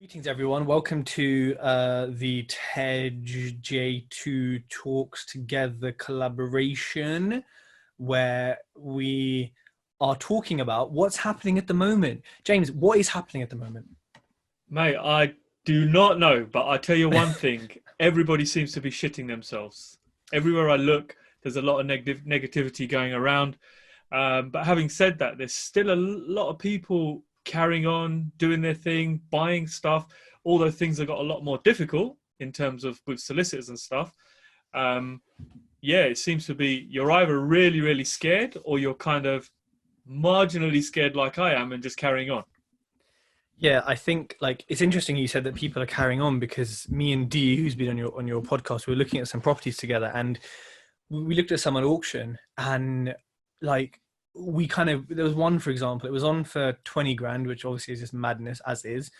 Greetings, everyone. Welcome to the Tej J2 Talks Together collaboration, where we are talking about what's happening at the moment. James, what is happening at the moment? Mate, I do not know, but I tell you one thing, everybody seems to be shitting themselves. Everywhere I look, there's a lot of negativity going around. But having said that, there's still a lot of people carrying on, doing their thing, buying stuff, although things have got a lot more difficult in terms of with solicitors and stuff. Um, yeah, it seems to be you're either really, really scared or you're kind of marginally scared like I am and just carrying on. Yeah, I think like it's interesting you said that people are carrying on because me and Dee, who's been on your podcast, we were looking at some properties together and we looked at some at auction and like we kind of there was one for example, it was on for 20 grand, which obviously is just madness as is.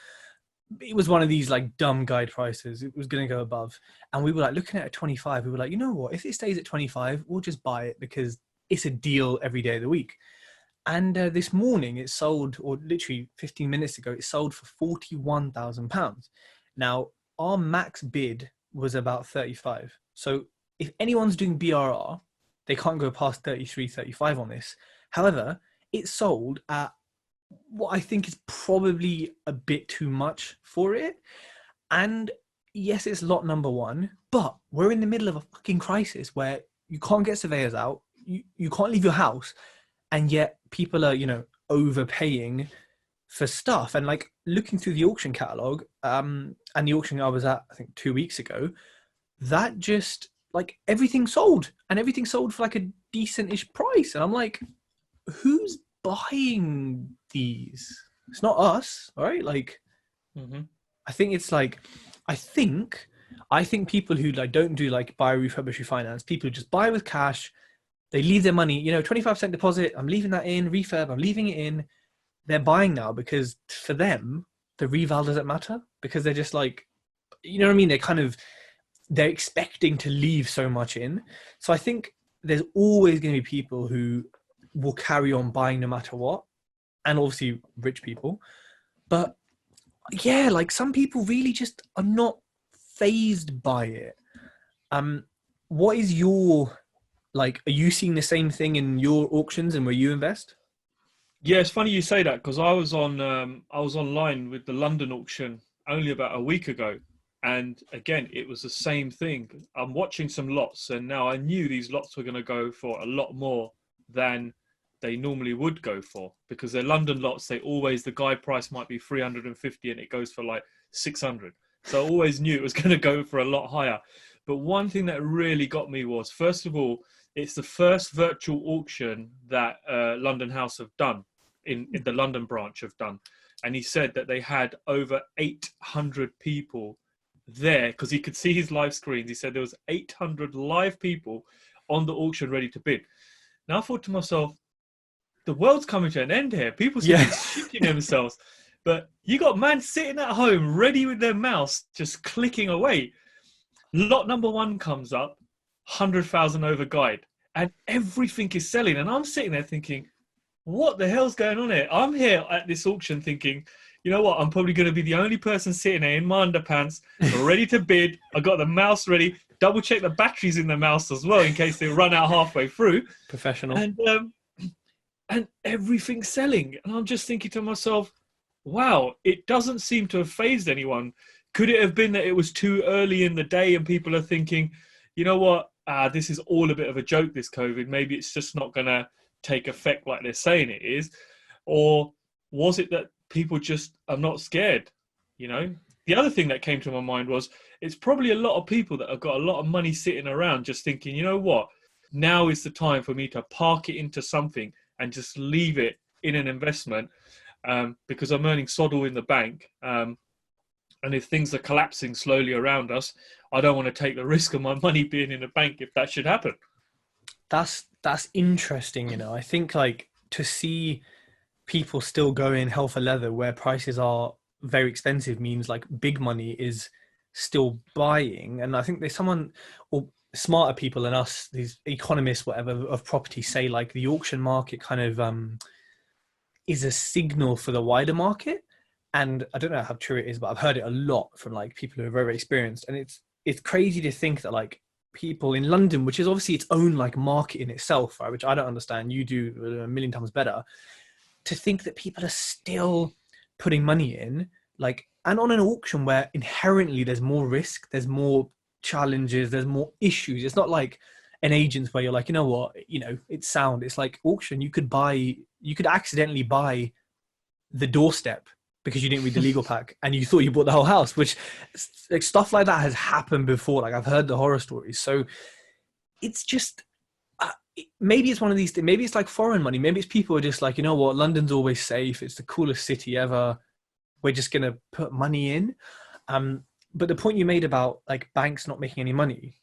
It was one of these like dumb guide prices. It was going to go above. And we were like looking at a 25. We were like, you know what? If it stays at 25, we'll just buy it because it's a deal every day of the week. And this morning it sold, or literally 15 minutes ago, it sold for £41,000. Now, our max bid was about 35. So if anyone's doing BRR, they can't go past 33, 35 on this. However, it sold at what I think is probably a bit too much for it. And yes, it's lot number one, but we're in the middle of a fucking crisis where you can't get surveyors out, you can't leave your house, and yet people are, overpaying for stuff. And like looking through the auction catalog, and the auction I was at, I think 2 weeks ago, that just like everything sold and everything sold for like a decent-ish price. And I'm like, who's buying these? It's not us, right? Like, Hmm. I think it's like, I think, I think people who like don't do like buy, refurbish, refinance, people who just buy with cash, they leave their money, 25% deposit. I'm leaving that in refurb. I'm leaving it in. They're buying now because for them, the reval doesn't matter because they're just like, you know what I mean? They're expecting to leave so much in. So I think there's always going to be people who will carry on buying no matter what, and obviously rich people. But yeah, like some people really just are not phased by it. Um, what is your like? Are you seeing the same thing in your auctions and where you invest? Yeah, it's funny you say that because I was online with the London auction only about a week ago, and again it was the same thing. I'm watching some lots, and now I knew these lots were going to go for a lot more than they normally would go for because they're London lots. They always the guide price might be 350, and it goes for like 600. So I always knew it was going to go for a lot higher. But one thing that really got me was, first of all, it's the first virtual auction that London House have done in the London branch have done. And he said that they had over 800 people there because he could see his live screens. He said there was 800 live people on the auction ready to bid. Now I thought to myself, the world's coming to an end here. People should be Yeah, shitting themselves. But you got man sitting at home ready with their mouse just clicking away. Lot number one comes up, 100,000 over guide, and everything is selling. And I'm sitting there thinking, what the hell's going on here? I'm here at this auction thinking, you know what? I'm probably going to be the only person sitting there in my underpants, ready to bid. I got the mouse ready. Double check the batteries in the mouse as well in case they run out halfway through. professional. And everything's selling. And I'm just thinking to myself, wow, it doesn't seem to have phased anyone. Could it have been that it was too early in the day and people are thinking, you know what? This is all a bit of a joke, this COVID. Maybe it's just not going to take effect like they're saying it is. Or was it that people just are not scared? You know, the other thing that came to my mind was it's probably a lot of people that have got a lot of money sitting around just thinking, you know what? Now is the time for me to park it into something and just leave it in an investment because I'm earning sod all in the bank. And if things are collapsing slowly around us, I don't want to take the risk of my money being in a bank if that should happen. That's interesting. I think like to see people still go in hell for leather where prices are very expensive means like big money is still buying. And I think there's someone or smarter people than us, these economists, whatever, of property say like the auction market kind of is a signal for the wider market. And I don't know how true it is, but I've heard it a lot from like people who are very, very experienced. And it's crazy to think that like people in London, which is obviously its own like market in itself, right? Which I don't understand. You do a million times better. To think that people are still putting money in, like, and on an auction where inherently there's more risk, there's more challenges, there's more issues. It's not like an agent where you're like, you know what, you know, it's sound. It's like auction. You could accidentally buy the doorstep because you didn't read the legal pack and you thought you bought the whole house, which like stuff like that has happened before. Like I've heard the horror stories. So it's just maybe it's one of these things. Maybe it's like foreign money. Maybe it's people are just like, you know what, London's always safe. It's the coolest city ever. We're just gonna put money in. But the point you made about like banks not making any money,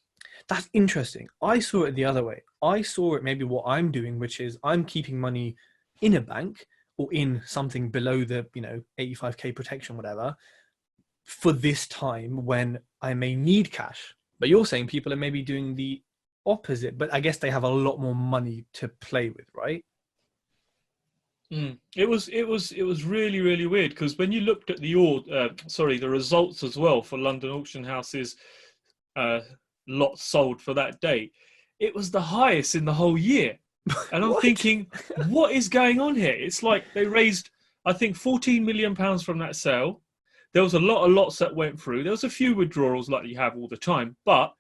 that's interesting. I saw it the other way. I saw it maybe what I'm doing, which is I'm keeping money in a bank or in something below the 85k protection, whatever, for this time when I may need cash. But you're saying people are maybe doing the opposite, but I guess they have a lot more money to play with, right? It was really really weird because when you looked at the results as well for London auction houses, uh, lots sold for that day, it was the highest in the whole year. And I'm What? thinking, what is going on here? It's like they raised, I think, £14 million from that sale. There was a lot of lots that went through. There was a few withdrawals like you have all the time. But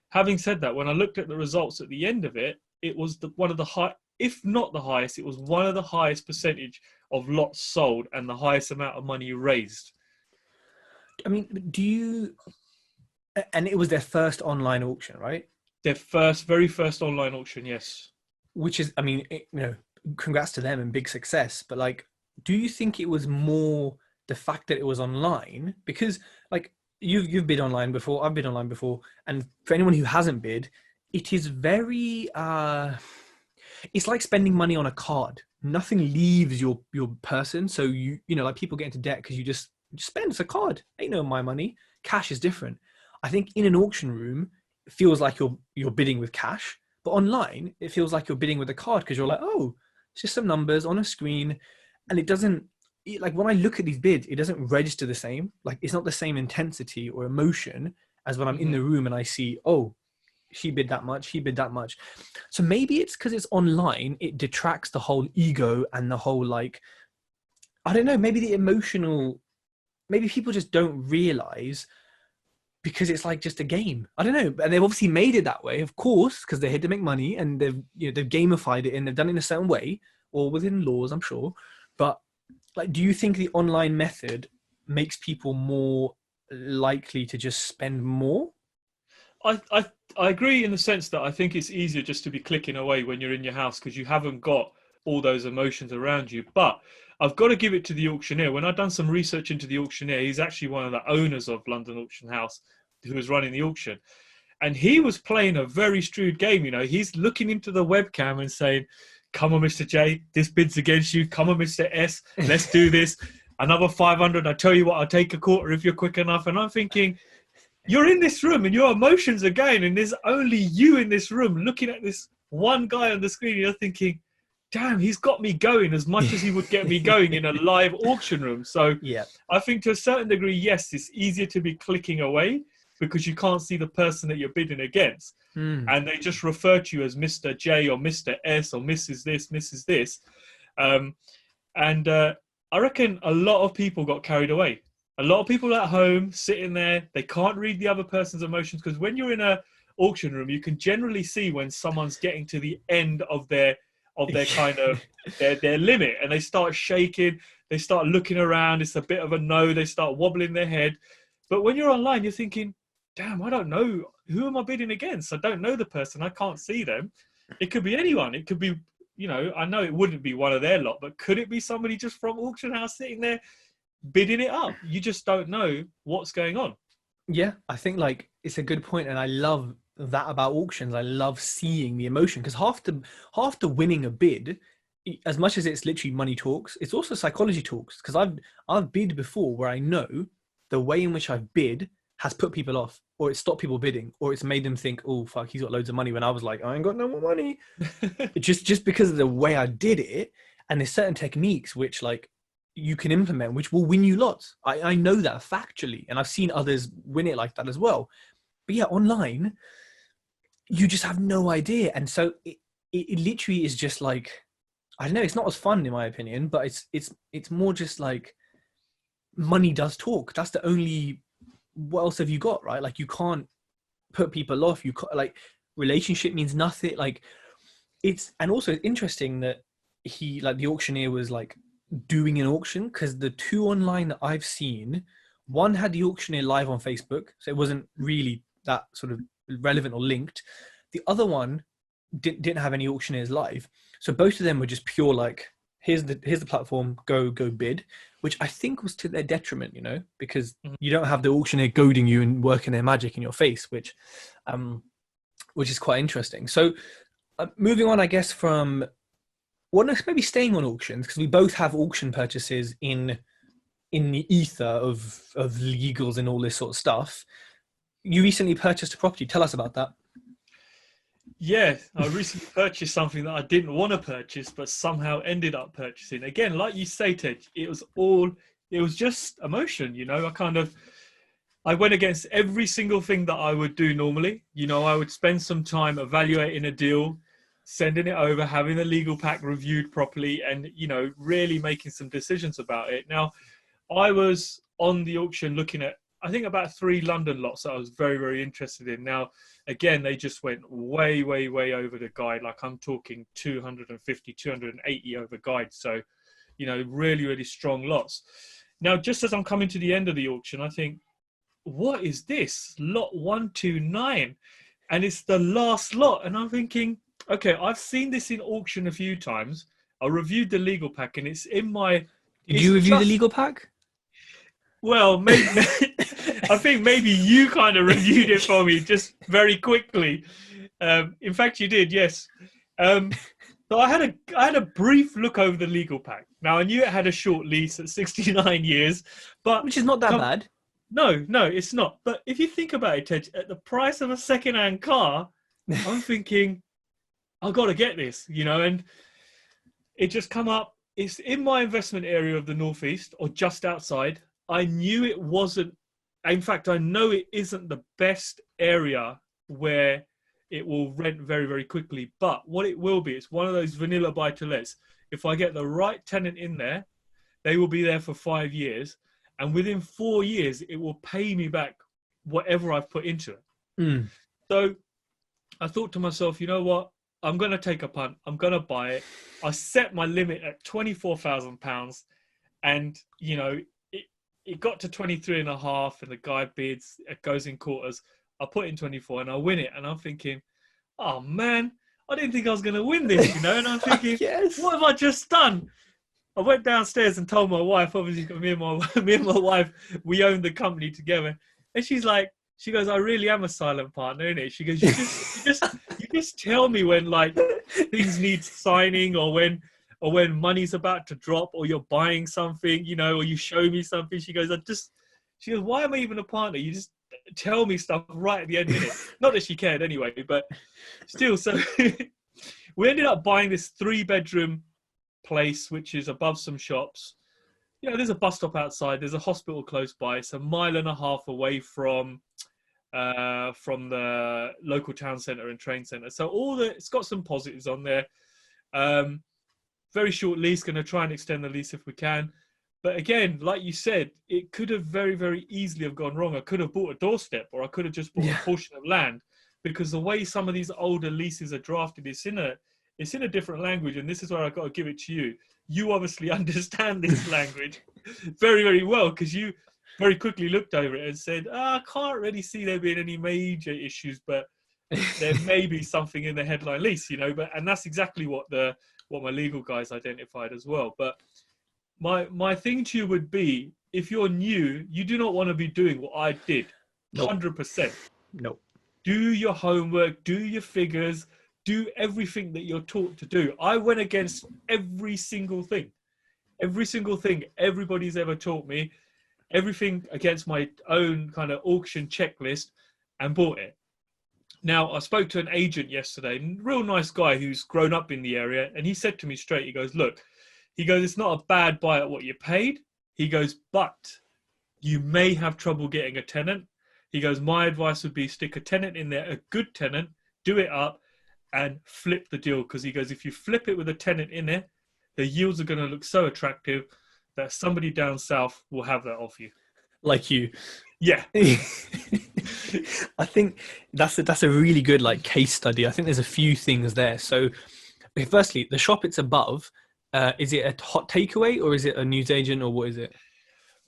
having said that, when I looked at the results at the end of it, it was one of the high, if not the highest, it was one of the highest percentage of lots sold and the highest amount of money raised. I mean, and it was their first online auction, right? Their very first online auction, yes. Which is, I mean, congrats to them and big success. But like, do you think it was more the fact that it was online? Because like you've bid online before, I've bid online before, and for anyone who hasn't bid, it is very it's like spending money on a card. Nothing leaves your person. So like people get into debt because you just spend. It's a card. Ain't no my money. Cash is different. I think in an auction room, it feels like you're bidding with cash, but online it feels like you're bidding with a card because you're like, oh, it's just some numbers on a screen, and it doesn't. Like when I look at these bids, it doesn't register the same. Like it's not the same intensity or emotion as when I'm in Hmm. the room and I see, oh, she bid that much, he bid that much. So maybe it's because it's online, it detracts the whole ego and the whole like, I don't know, maybe the emotional, maybe people just don't realize because it's like just a game. I don't know. And they've obviously made it that way, of course, because they're here to make money and they've gamified it and they've done it in a certain way or within laws, I'm sure. But like, do you think the online method makes people more likely to just spend more? I, I I agree in the sense that I think it's easier just to be clicking away when you're in your house because you haven't got all those emotions around you. But I've got to give it to the auctioneer. When I've done some research into the auctioneer, he's actually one of the owners of London Auction House who was running the auction. And he was playing a very shrewd game. He's looking into the webcam and saying, "Come on, Mr. J, this bid's against you. Come on, Mr. S, let's do this. Another 500. I tell you what, I'll take a quarter if you're quick enough." And I'm thinking, you're in this room and your emotions are going, and there's only you in this room looking at this one guy on the screen. And you're thinking, damn, he's got me going as much as he would get me going in a live auction room. So Yeah. I think to a certain degree, yes, it's easier to be clicking away because you can't see the person that you're bidding against. Mm. And they just refer to you as Mr. J or Mr. S or Mrs. this, Mrs. this. Um, and I reckon a lot of people got carried away. A lot of people at home sitting there, they can't read the other person's emotions because when you're in a auction room, you can generally see when someone's getting to the end of their kind of their limit, and they start shaking, they start looking around. It's a bit of a no. They start wobbling their head. But when you're online, you're thinking, damn, I don't know, who am I bidding against? I don't know the person. I can't see them. It could be anyone. It could be, I know it wouldn't be one of their lot, but could it be somebody just from auction house sitting there bidding it up? You just don't know what's going on. Yeah, I think like it's a good point, and I love that about auctions. I love seeing the emotion because half the winning a bid, as much as it's literally money talks, it's also psychology talks. Because I've bid before where I know the way in which I've bid has put people off, or it's stopped people bidding, or it's made them think, oh fuck, he's got loads of money. When I was like, I ain't got no more money, just because of the way I did it. And there's certain techniques which like you can implement, which will win you lots. I know that factually, and I've seen others win it like that as well. But yeah, online, you just have no idea. And so it literally is just like, I don't know, it's not as fun in my opinion, but it's more just like money does talk. That's the only, what else have you got, right? Like you can't put people off. You can't, like, relationship means nothing. Like it's, and also interesting that he, like the auctioneer was like doing an auction, because the two online that I've seen, one had the auctioneer live on Facebook, so it wasn't really that sort of relevant or linked. The other one didn't have any auctioneers live, so both of them were just pure like, here's the platform, go bid, which I think was to their detriment, you know, because Mhm. you don't have the auctioneer goading you and working their magic in your face, um which is quite interesting. So moving on, I guess, from, well, no, maybe staying on auctions, because we both have auction purchases in the ether of legals and all this sort of stuff. You recently purchased a property. Tell us about that. Yeah, I recently purchased something that I didn't want to purchase, but somehow ended up purchasing. Again, like you say, Ted, it was just emotion, you know. I went against every single thing that I would do normally. You know, I would spend some time evaluating a deal, sending it over, having the legal pack reviewed properly, and, you know, really making some decisions about it. Now, I was on the auction looking at, I think, about 3 London lots that I was very, very interested in. Now, again, they just went way, way, way over the guide. Like I'm talking 250, 280 over guide. So, you know, really, really strong lots. Now, just as I'm coming to the end of the auction, I think, what is this? Lot 129. And it's the last lot. And I'm thinking, okay, I've seen this in auction a few times. I reviewed the legal pack and it's in my, Did it's you review the just, legal pack? well, maybe, I think maybe you kind of reviewed it for me just very quickly. In fact, you did, yes. So I had a brief look over the legal pack. Now I knew it had a short lease at 69 years, but Which is not that come, bad. no, it's not. But if you think about it, Ted, at the price of a second-hand car, I'm thinking I've got to get this, you know, and it just come up. It's in my investment area of the Northeast or just outside. I knew it wasn't. In fact, I know it isn't the best area where it will rent very, very quickly. But what it will be, it's one of those vanilla buy-to-lets. If I get the right tenant in there, they will be there for 5 years. And within 4 years, it will pay me back whatever I've put into it. Mm. So I thought to myself, you know what? I'm going to take a punt. I'm going to buy it. I set my limit at £24,000. And, you know, it got to 23 and a half and the guy bids, it goes in quarters. I put in 24 and I win it. And I'm thinking, oh man, I didn't think I was going to win this, you know? And I'm thinking, Yes. what have I just done? I went downstairs and told my wife, obviously me and my wife, we own the company together. And she's like, she goes, I really am a silent partner, innit? She goes, you just tell me when like things need signing or when money's about to drop or you're buying something, you know, or you show me something. She goes, she goes, why am I even a partner? You just tell me stuff right at the end minute. Not that she cared anyway, but still. So we ended up buying this 3-bedroom place, which is above some shops. You know, there's a bus stop outside. There's a hospital close by. It's a mile and a half away from the local town centre and train centre. So it's got some positives on there. Very short lease, going to try and extend the lease if we can. But again, like you said, it could have very, very easily have gone wrong. I could have bought a doorstep or I could have just bought a portion of land, because the way some of these older leases are drafted, it's in a different language. And this is where I've got to give it to you. You obviously understand this language very, very well, because you very quickly looked over it and said, I can't really see there being any major issues, but there may be something in the headline lease, you know. And that's exactly what my legal guys identified as well. But my thing to you would be, if you're new, you do not want to be doing what I did. Nope. 100%. Nope. Do your homework, do your figures, do everything that you're taught to do. I went against every single thing everybody's ever taught me, everything against my own kind of auction checklist, and bought it. Now, I spoke to an agent yesterday, real nice guy who's grown up in the area, and he said to me straight, he goes, look, He goes, it's not a bad buy at what you paid. He goes, but you may have trouble getting a tenant. He goes, my advice would be stick a tenant in there, a good tenant, do it up and flip the deal. Because he goes, if you flip it with a tenant in there, the yields are going to look so attractive that somebody down south will have that off you. Like you. Yeah. I think that's a really good like case study. I think there's a few things there. So, okay, firstly, the shop it's above, is it a hot takeaway or is it a newsagent or what is it?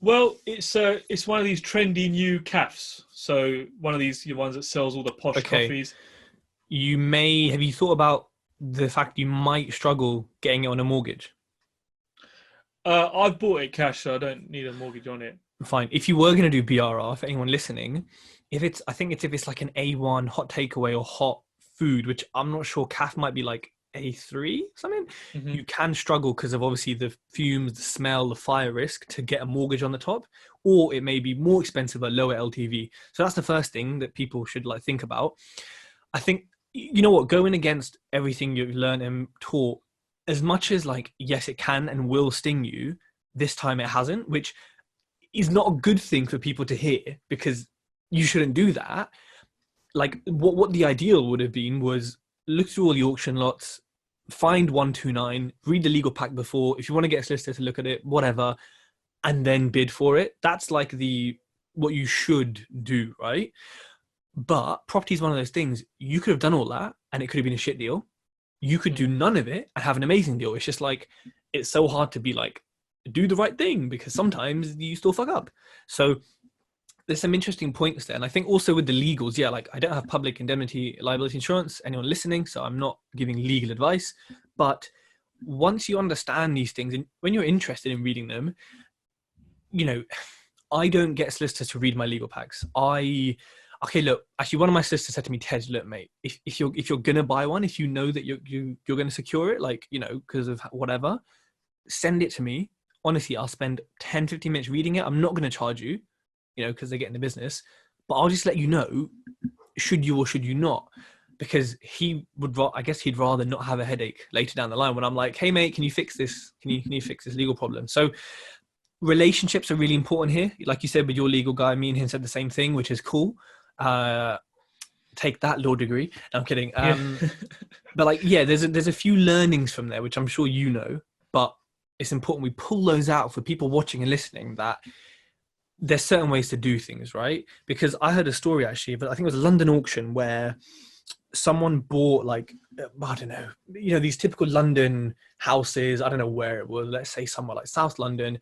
Well, it's one of these trendy new cafes. So one of these ones that sells all the posh Okay. coffees. Have you thought about the fact you might struggle getting it on a mortgage? I've bought it cash, so I don't need a mortgage on it. Fine. If you were going to do BRR, for anyone listening, if it's like an A1 hot takeaway or hot food, which I'm not sure, CAF might be like A3 something, Mm-hmm. you can struggle because of obviously the fumes, the smell, the fire risk to get a mortgage on the top, or it may be more expensive but lower LTV. So that's the first thing that people should like think about. I think, you know what, going against everything you've learned and taught, as much as like, yes, it can and will sting you, this time it hasn't, which is not a good thing for people to hear because you shouldn't do that. Like what the ideal would have been was look through all the auction lots, find 129, read the legal pack before. If you want to get a solicitor to look at it, whatever, and then bid for it. That's like what you should do, right? But property is one of those things. You could have done all that and it could have been a shit deal. You could do none of it and have an amazing deal. It's just like, it's so hard to be like, do the right thing because sometimes you still fuck up. So there's some interesting points there. And I think also with the legals, yeah, like I don't have public indemnity liability insurance, anyone listening, so I'm not giving legal advice. But once you understand these things and when you're interested in reading them, you know, I don't get solicitors to read my legal packs. Okay, look, actually one of my solicitors said to me, Tej, look, mate, if you're gonna buy one, if you know that you're gonna secure it, like, you know, because of whatever, send it to me. Honestly, I'll spend 10, 15 minutes reading it. I'm not going to charge you, you know, because they're getting the business, but I'll just let you know, should you or should you not? Because I guess he'd rather not have a headache later down the line when I'm like, hey mate, can you fix this? Can you fix this legal problem? So relationships are really important here. Like you said, with your legal guy, me and him said the same thing, which is cool. Take that law degree. No, I'm kidding. Yeah. But like, yeah, there's a few learnings from there, which I'm sure you know, but it's important we pull those out for people watching and listening, that there's certain ways to do things, right? Because I heard a story actually, but I think it was a London auction where someone bought like, I don't know, you know, these typical London houses. I don't know where it was, let's say somewhere like South London.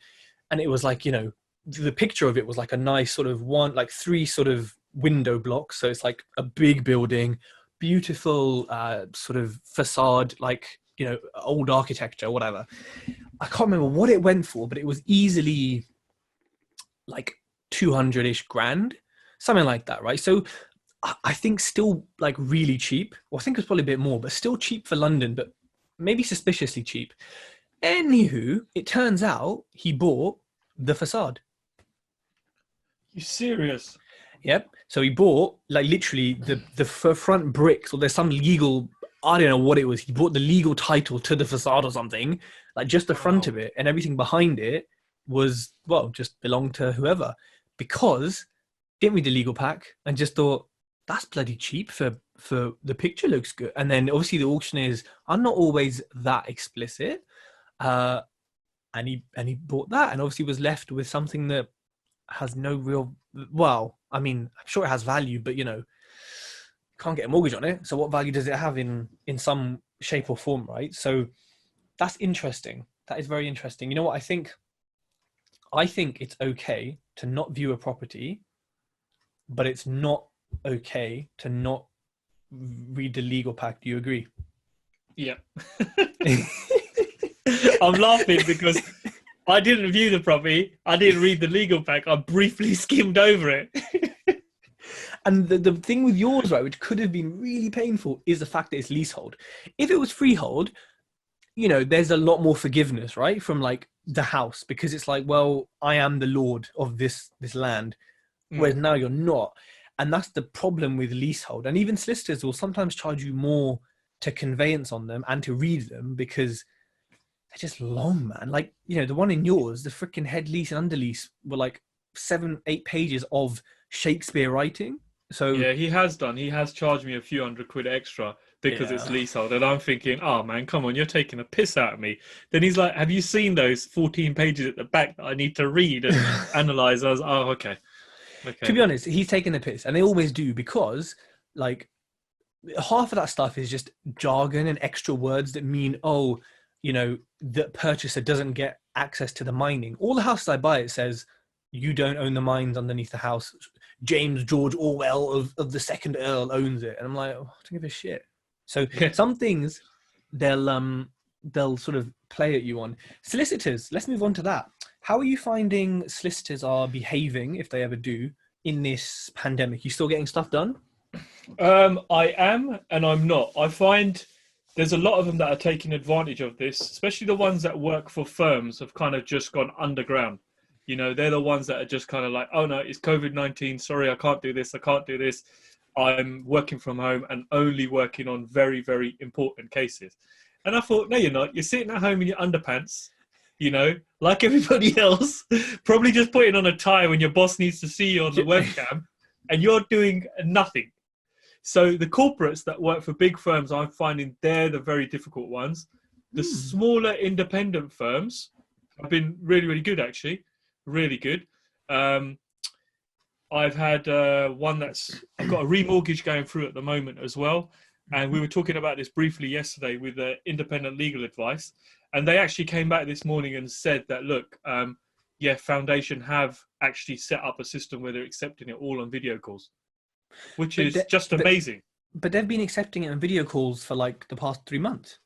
And it was like, you know, the picture of it was like a nice sort of three sort of window blocks. So it's like a big building, beautiful sort of facade, like, you know, old architecture, whatever. I can't remember what it went for, but it was easily like 200-ish grand, something like that, right? So I think still like really cheap. Well, I think it's probably a bit more, but still cheap for London, but maybe suspiciously cheap. Anywho, it turns out he bought the facade. You serious? Yep. So he bought like literally the front bricks, or there's some legal, I don't know what it was. He bought the legal title to the facade or something, like just the front of it, and everything behind it was, well, just belonged to whoever, because didn't read the legal pack and just thought that's bloody cheap for the picture looks good. And then obviously the auctioneers are not always that explicit, and he bought that and obviously was left with something that has no real, well, I mean, I'm sure it has value, but you know, can't get a mortgage on it. So what value does it have in some shape or form, right? So that's interesting. That is very interesting. You know what I think? I think it's okay to not view a property, but it's not okay to not read the legal pack. Do you agree? Yeah. I'm laughing because I didn't view the property. I didn't read the legal pack. I briefly skimmed over it. And the thing with yours, right, which could have been really painful, is the fact that it's leasehold. If it was freehold, you know, there's a lot more forgiveness, right, from like the house, because it's like, well, I am the lord of this land, whereas now you're not. And that's the problem with leasehold. And even solicitors will sometimes charge you more to conveyance on them and to read them, because they're just long, man. Like, the one in yours, the freaking head lease and under lease were like 7-8 pages of Shakespeare writing. So Yeah, he has done. He has charged me a few £100 extra because it's yeah. leasehold. And I'm thinking, oh man, come on, you're taking a piss out of me. Then he's like, have you seen those 14 pages at the back that I need to read and analyze? I was, oh, okay. To Okay. be honest, he's taking the piss, and they always do, because like half of that stuff is just jargon and extra words that mean, oh, the purchaser doesn't get access to the mining. All the houses I buy, it says you don't own the mines underneath the house. James George Orwell of the second Earl owns it, and I'm like, oh, I don't give a shit. So Yeah. some things they'll sort of play at you on. Solicitors, let's move on to that. How are you finding solicitors are behaving, if they ever do, in this pandemic? You still getting stuff done? I am and I'm not. I find there's a lot of them that are taking advantage of this, especially the ones that work for firms have kind of just gone underground. They're the ones that are just kind of like, oh no, it's COVID-19. Sorry, I can't do this. I can't do this. I'm working from home and only working on very, very important cases. And I thought, no, you're not. You're sitting at home in your underpants, like everybody else, probably just putting on a tie when your boss needs to see you on the webcam, and you're doing nothing. So the corporates that work for big firms, I'm finding they're the very difficult ones. The smaller independent firms have been really, really good, actually. Really good. I've had one I've got a remortgage going through at the moment as well. And we were talking about this briefly yesterday with independent legal advice. And they actually came back this morning and said that, look, Foundation have actually set up a system where they're accepting it all on video calls, which is just amazing. But they've been accepting it on video calls for like the past 3 months.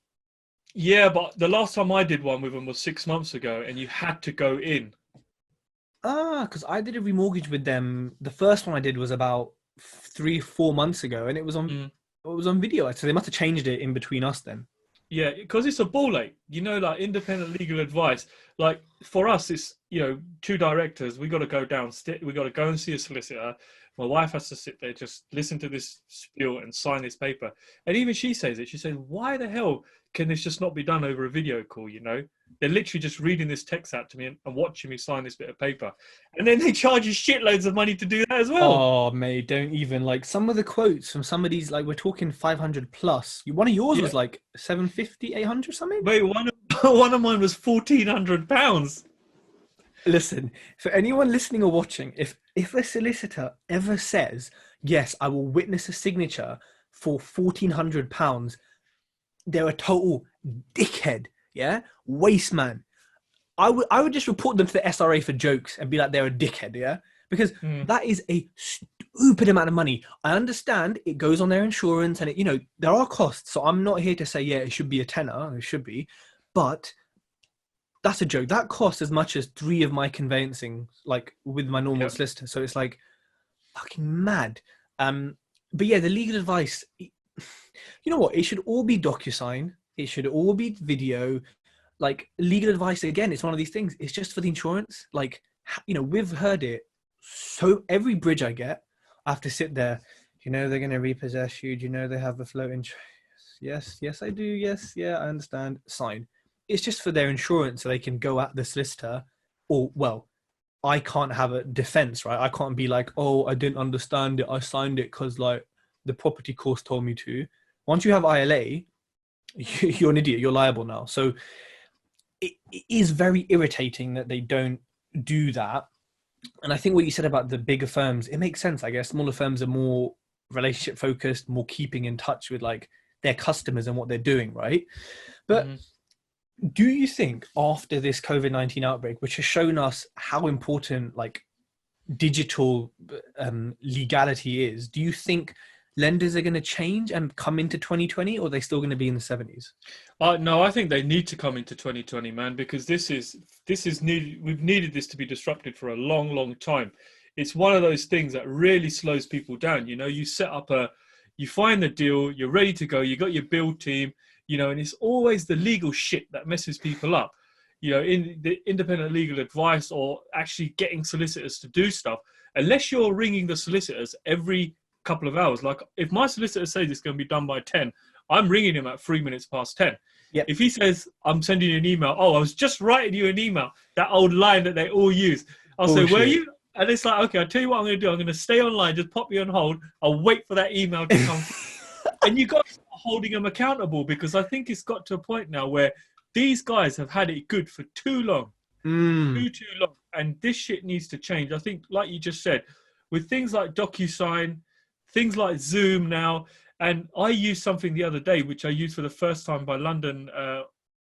Yeah, but the last time I did one with them was 6 months ago, and you had to go in. Because I did a remortgage with them. The first one I did was about 3-4 months ago, and it was on video. So they must have changed it in between us then. Yeah, because it's a ball ache, like independent legal advice. Like for us, it's, two directors, we got to go down, we got to go and see a solicitor. My wife has to sit there, just listen to this spiel and sign this paper. And even she says it. She says, why the hell can this just not be done over a video call, They're literally just reading this text out to me and watching me sign this bit of paper. And then they charge you shitloads of money to do that as well. Oh, mate, don't even. Like, some of the quotes from some of these, like, we're talking 500 plus. One of yours was like 750, 800 something? Wait, one of mine was £1,400. Listen, for anyone listening or watching, if a solicitor ever says, yes, I will witness a signature for £1,400, they're a total dickhead, yeah? Waste man. I would just report them to the SRA for jokes and be like, they're a dickhead, yeah? Because that is a stupid amount of money. I understand it goes on their insurance and, there are costs. So I'm not here to say, yeah, it should be a tenner. It should be. But that's a joke. That costs as much as 3 of my conveyancing, like with my normal solicitor. So it's like fucking mad. But yeah, the legal advice, you know what? It should all be DocuSign. It should all be video. Like legal advice, again, it's one of these things. It's just for the insurance. Like, we've heard it. So every bridge I get, I have to sit there. They're going to repossess you. Do you know they have a floating? Yes, I do. Yes, yeah, I understand. Sign. It's just for their insurance so they can go at the solicitor. Or, well, I can't have a defense, right? I can't be like, oh, I didn't understand it. I signed it because, like, the property course told me to. Once you have ILA, you're an idiot. You're liable now. So it is very irritating that they don't do that. And I think what you said about the bigger firms, it makes sense, I guess. Smaller firms are more relationship focused, more keeping in touch with like their customers and what they're doing, right? But do you think after this COVID-19 outbreak, which has shown us how important like digital legality is, do you think lenders are going to change and come into 2020, or are they still going to be in the 70s? No, I think they need to come into 2020, man, because this is needed. We've needed this to be disrupted for a long, long time. It's one of those things that really slows people down. You set up you find the deal, you're ready to go, you got your build team, and it's always the legal shit that messes people up. In the independent legal advice or actually getting solicitors to do stuff, unless you're ringing the solicitors every couple of hours. Like if my solicitor says it's going to be done by 10, I'm ringing him at 3 minutes past 10. Yep. If he says, I'm sending you an email, oh, I was just writing you an email, that old line that they all use. I'll say, were Bullshit. you? And it's like, okay, I'll tell you what I'm going to do. I'm going to stay online, just pop you on hold. I'll wait for that email to come. And you got to start holding them accountable, because I think it's got to a point now where these guys have had it good for too long. Mm. Too long. And this shit needs to change. I think, like you just said, with things like DocuSign, things like Zoom now, and I used something the other day, which I used for the first time by London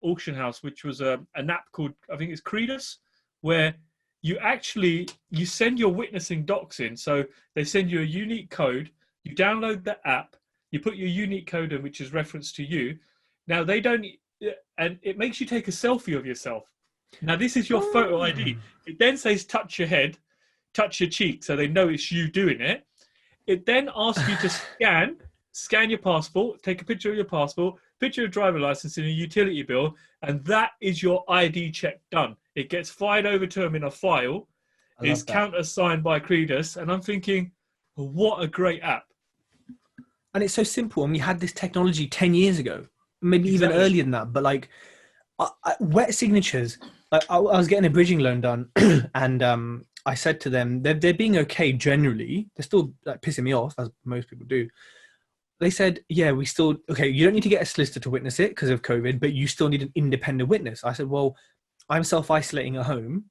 Auction House, which was an app called, I think it's Credus, where you send your witnessing docs in. So they send you a unique code, you download the app, you put your unique code in, which is referenced to you. Now they don't, and it makes you take a selfie of yourself. Now this is your photo ID. It then says touch your head, touch your cheek, so they know it's you doing it. It then asks you to scan your passport, take a picture of your passport, picture of your driver license and a utility bill, and that is your ID check done. It gets fired over to them in a file, I is love that. countersigned by Credus, and I'm thinking, what a great app. And it's so simple. And we had this technology 10 years ago, maybe even Exactly. earlier than that. But like wet signatures, I was getting a bridging loan done, and I said to them, they're being okay generally. They're still like pissing me off, as most people do. They said, yeah, we still, okay, you don't need to get a solicitor to witness it because of COVID, but you still need an independent witness. I said, well, I'm self-isolating at home.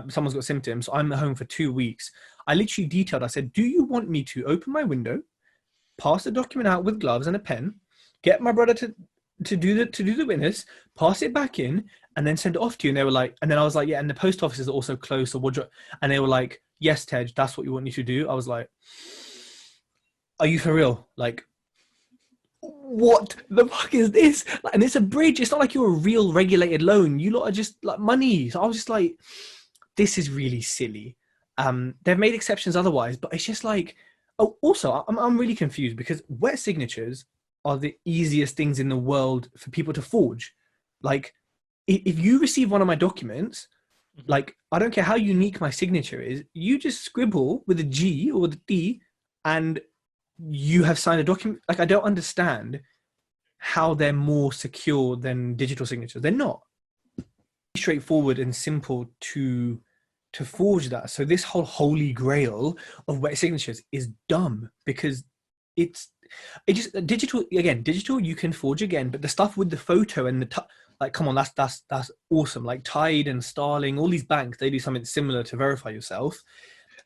Someone's got symptoms. I'm at home for 2 weeks. I literally detailed, I said, do you want me to open my window, pass the document out with gloves and a pen, get my brother to do the witness, pass it back in, and then send it off to you? And they were like, and then I was like, yeah, and the post office is also closed, so what? And they were like, yes, Tej, that's what you want me to do. I was like, are you for real? Like, what the fuck is this? Like, and it's a bridge. It's not like you're a real regulated loan. You lot are just like money. So I was just like, this is really silly. They've made exceptions otherwise, but it's just like, oh, also, I'm really confused because wet signatures are the easiest things in the world for people to forge. Like, if you receive one of my documents, like, I don't care how unique my signature is, you just scribble with a G or with a D and you have signed a document. Like, I don't understand how they're more secure than digital signatures. They're not. Straightforward and simple to forge that. So this whole holy grail of wet signatures is dumb because it just digital again. Digital you can forge again, but the stuff with the photo and like, come on, that's awesome. Like Tide and Starling, all these banks, they do something similar to verify yourself.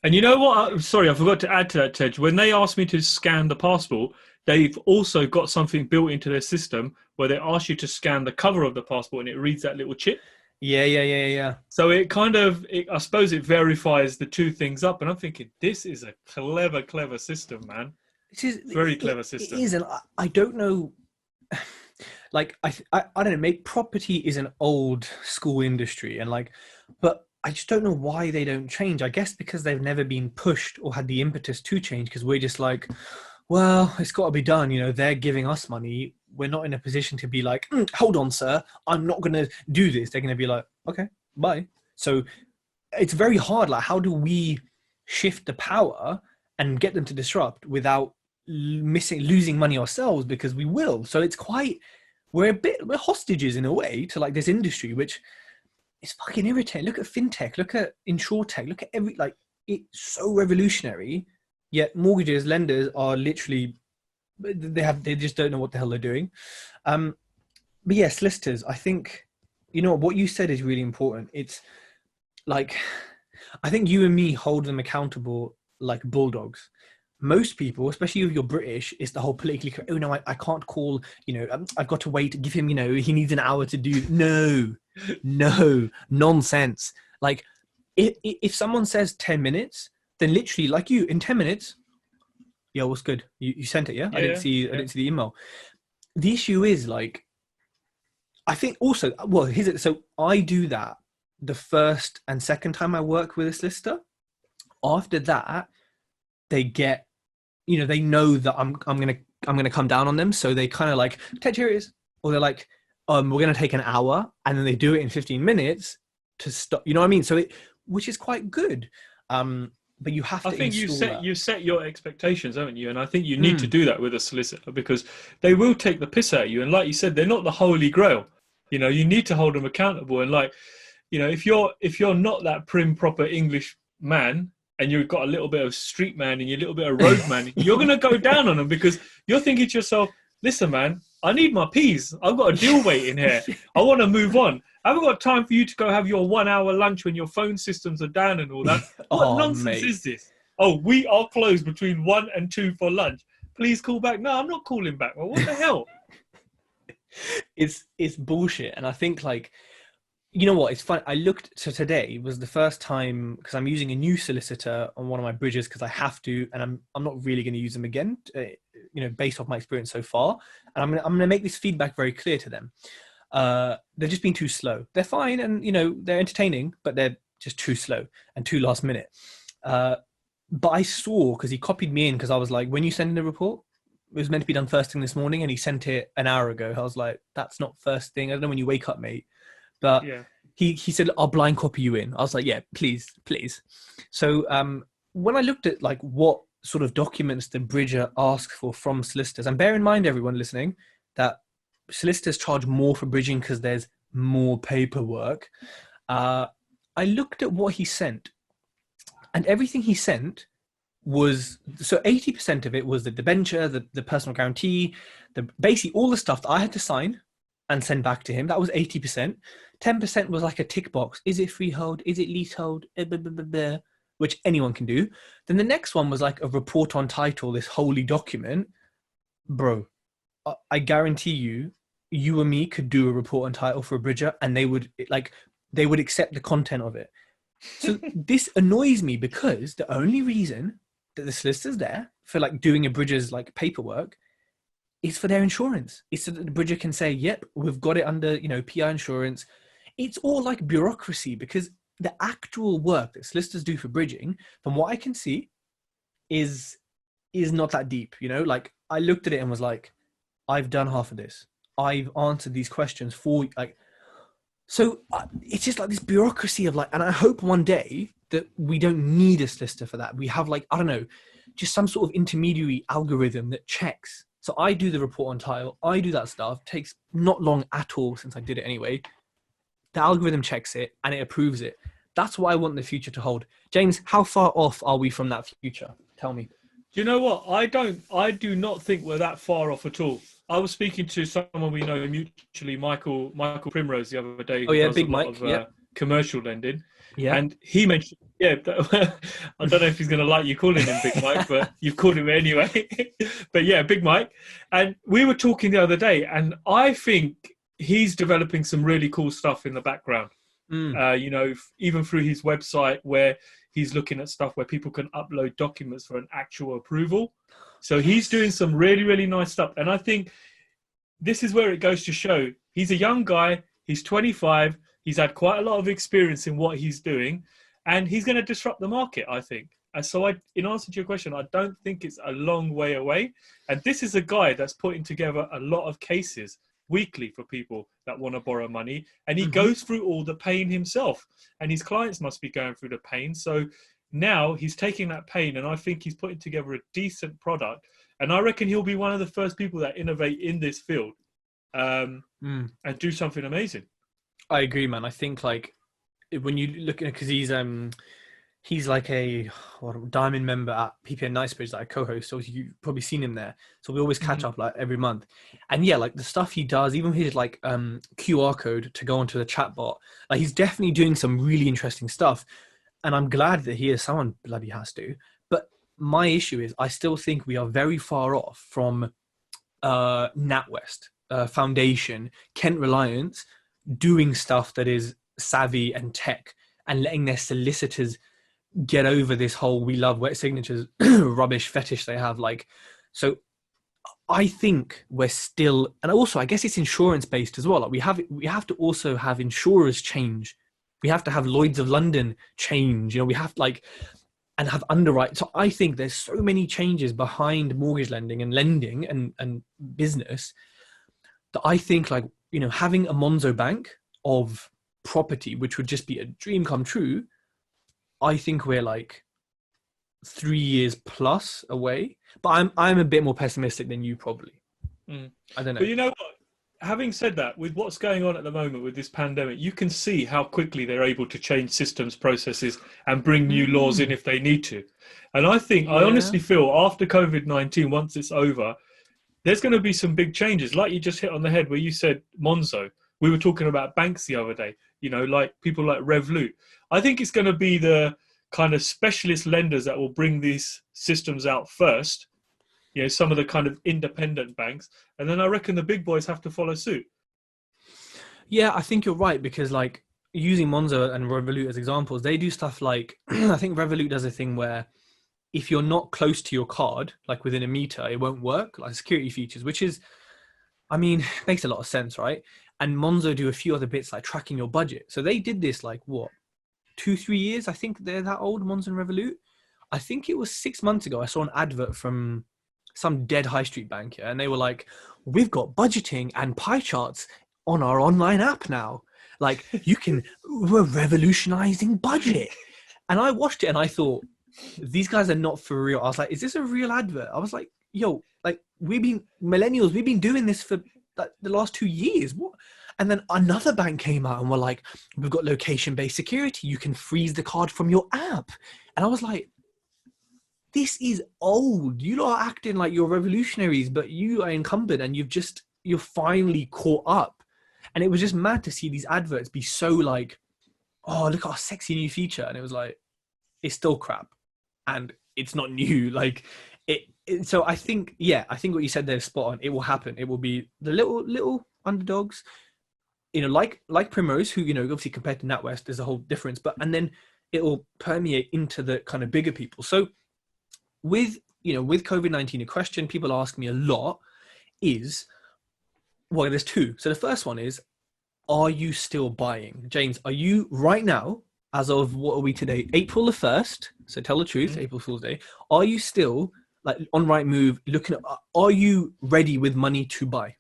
And you know what? Sorry, I forgot to add to that, Tej. When they asked me to scan the passport, they've also got something built into their system where they ask you to scan the cover of the passport and it reads that little chip. Yeah. So it kind of, I suppose it verifies the two things up. And I'm thinking, this is a clever system, man. This is Very clever system. It is, and I don't know. Like I don't know. Make property is an old school industry, and like, but I just don't know why they don't change. I guess because they've never been pushed or had the impetus to change. Because we're just like, well, it's got to be done. You know, they're giving us money. We're not in a position to be like, hold on, sir, I'm not going to do this. They're going to be like, okay, bye. So it's very hard. Like, how do we shift the power and get them to disrupt without losing money ourselves? Because we will. So it's quite, we're hostages in a way to like this industry, which is fucking irritating. Look at fintech, look at insurtech, look at it's so revolutionary. Yet mortgages, lenders are literally, they just don't know what the hell they're doing. But yeah, solicitors, I think, you know, what you said is really important. It's like, I think you and me hold them accountable like bulldogs. Most people, especially if you're British, it's the whole politically, oh no, I can't call, you know, I've got to wait, give him, you know, he needs an hour to do. No, nonsense. Like, if someone says 10 minutes, then literally, like you, in 10 minutes, yeah, what's good? You sent it, yeah? Yeah, I didn't see the email. The issue is, like, I think also, well, here's it. So I do that the first and second time I work with a solicitor. After that, they get, you know, they know that I'm gonna come down on them. So they kind of like, Ted, here it is. Or they're like, we're gonna take an hour, and then they do it in 15 minutes to stop. You know what I mean? So which is quite good. but you have I to think install that. you set your expectations, haven't you? And I think you need to Mm. do that with a solicitor because they will take the piss out of you. And like you said, they're not the holy grail. You know, you need to hold them accountable. And like, you know, if you're not that prim proper English man and you've got a little bit of street man and you're a little bit of road man, you're gonna go down on them because you're thinking to yourself, listen, man, I need my peas. I've got a deal waiting here. I want to move on. I haven't got time for you to go have your 1 hour lunch when your phone systems are down and all that. What Oh, nonsense mate. is this? Oh, we are closed between 1 and 2 for lunch. Please call back. No, I'm not calling back. Well, what the hell? It's bullshit. And I think like, you know what? It's fun. I looked, so today was the first time because I'm using a new solicitor on one of my bridges because I have to, and I'm not really going to use them again, based off my experience so far. And I'm gonna make this feedback very clear to them. They've just been too slow. They're fine, and they're entertaining, but they're just too slow and too last minute. But I saw because he copied me in because I was like, when you send in the report, it was meant to be done first thing this morning, and he sent it an hour ago. I was like, that's not first thing. I don't know when you wake up, mate. But Yeah. he said, I'll blind copy you in. I was like, yeah, please, please. So when I looked at like what sort of documents the bridger asks for from solicitors, and bear in mind, everyone listening, that solicitors charge more for bridging because there's more paperwork. I looked at what he sent, and everything he sent was, so 80% of it was the debenture, the personal guarantee, the basically all the stuff that I had to sign and send back to him. That was 80%. 10% was like a tick box. Is it freehold? Is it leasehold? Blah, blah, blah, blah, which anyone can do. Then the next one was like a report on title, this holy document. Bro, I guarantee you, you and me could do a report on title for a bridger and they would accept the content of it. So this annoys me because the only reason that the solicitor's there for like doing a bridger's like paperwork is for their insurance. It's so that the bridger can say, yep, we've got it under, PI insurance. It's all like bureaucracy because the actual work that solicitors do for bridging, from what I can see, is not that deep. Like I looked at it and was like, I've done half of this. I've answered these questions for like, so it's just like this bureaucracy of like, and I hope one day that we don't need a solicitor for that. We have like, I don't know, just some sort of intermediary algorithm that checks. So I do the report on title. I do that stuff. It takes not long at all since I did it anyway. The algorithm checks it and it approves it. That's what I want the future to hold. James, how far off are we from that future? Tell me. Do you know what? I do not think we're that far off at all. I was speaking to someone we know mutually, Michael Primrose, the other day, Oh who yeah, does a Big lot Mike. of Yep. commercial lending, Yep. and he mentioned, yeah, I don't know if he's going to like you calling him Big Mike, but you've called him anyway. But yeah, Big Mike, and we were talking the other day, and I think he's developing some really cool stuff in the background. Even through his website where he's looking at stuff where people can upload documents for an actual approval. So he's doing some really, really nice stuff. And I think this is where it goes to show he's a young guy. He's 25. He's had quite a lot of experience in what he's doing, and he's going to disrupt the market, I think. And so in answer to your question, I don't think it's a long way away. And this is a guy that's putting together a lot of cases weekly for people that want to borrow money, and he goes through all the pain himself, and his clients must be going through the pain. So now he's taking that pain, and I think he's putting together a decent product, and I reckon he'll be one of the first people that innovate in this field and do something amazing. I agree, man. I think like when you look at, because he's like a diamond member at PPN Knightsbridge that I co-host, so you've probably seen him there. So we always catch up like every month. And yeah, like the stuff he does, even his like QR code to go onto the chatbot, like he's definitely doing some really interesting stuff. And I'm glad that he is, someone bloody has to. But my issue is I still think we are very far off from NatWest, Foundation, Kent Reliance doing stuff that is savvy and tech and letting their solicitors get over this whole we love wet signatures rubbish fetish they have. Like, so I think we're still, and also I guess it's insurance based as well. Like we have to also have insurers change. We have to have Lloyd's of London change. We have like, and have underwrite. So I think there's so many changes behind mortgage lending and lending and business that I think like, having a Monzo bank of property, which would just be a dream come true. I think we're like 3 years plus away. But I'm a bit more pessimistic than you probably. Mm. I don't But know. you know what? Having said that, with what's going on at the moment with this pandemic, you can see how quickly they're able to change systems, processes, and bring new laws in Mm, if they need to. And I yeah. honestly feel after COVID-19, once it's over, there's going to be some big changes. Like you just hit on the head where you said Monzo. We were talking about banks the other day, like people like Revolut. I think it's going to be the kind of specialist lenders that will bring these systems out first, some of the kind of independent banks. And then I reckon the big boys have to follow suit. Yeah, I think you're right because like using Monzo and Revolut as examples, they do stuff like I think Revolut does a thing where if you're not close to your card, like within a meter, it won't work, like security features, which is, I mean, makes a lot of sense, right? And Monzo do a few other bits like tracking your budget. So they did this like what, 2, 3 years? I think they're that old, Monzo and Revolut. I think it was 6 months ago. I saw an advert from some dead high street bank, yeah, and they were like, "We've got budgeting and pie charts on our online app now. Like, we're revolutionizing budget." And I watched it and I thought, these guys are not for real. I was like, "Is this a real advert?" I was like, "Yo, like we've been doing this for like, the last 2 years. What?" And then another bank came out and were like, "We've got location-based security. You can freeze the card from your app." And I was like, this is old. You lot are acting like you're revolutionaries, but you are incumbent and you're finally caught up. And it was just mad to see these adverts be so like, oh, look at our sexy new feature. And it was like, it's still crap. And it's not new. Like so I think, yeah, I think what you said there is spot on. It will happen. It will be the little underdogs, like Primrose, who, obviously compared to NatWest, there's a whole difference. And then it will permeate into the kind of bigger people. So with COVID-19, a question people ask me a lot is, well, there's two. So the first one is, are you still buying? James, are you right now, as of what are we today? April the 1st. So tell the truth, Mm. April Fool's Day. Are you still like on Rightmove looking at, are you ready with money to buy?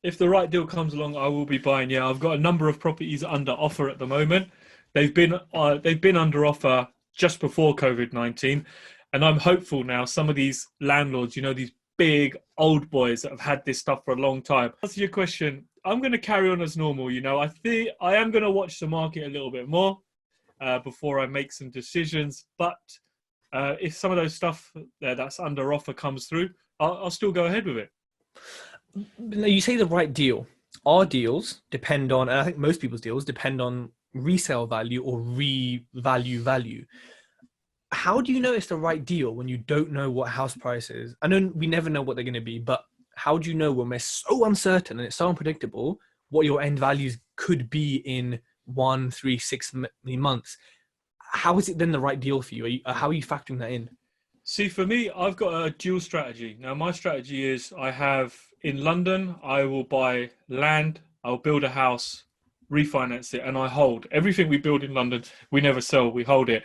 If the right deal comes along, I will be buying. Yeah, I've got a number of properties under offer at the moment. They've been under offer just before COVID-19, and I'm hopeful now. Some of these landlords, these big old boys that have had this stuff for a long time. To answer your question, I'm going to carry on as normal. I think I am going to watch the market a little bit more before I make some decisions. But if some of those stuff that's under offer comes through, I'll still go ahead with it. You say the right deal. Our deals depend on, and I think most people's deals depend on resale value or revalue value. How do you know it's the right deal when you don't know what house price is? I know we never know what they're going to be, but how do you know when we're so uncertain and it's so unpredictable what your end values could be in 1, 3, 6 months? How is it then the right deal for you? How are you factoring that in? See, for me, I've got a dual strategy. Now, my strategy is I have in London, I will buy land, I'll build a house, refinance it, and I hold. Everything we build in London, we never sell, we hold it.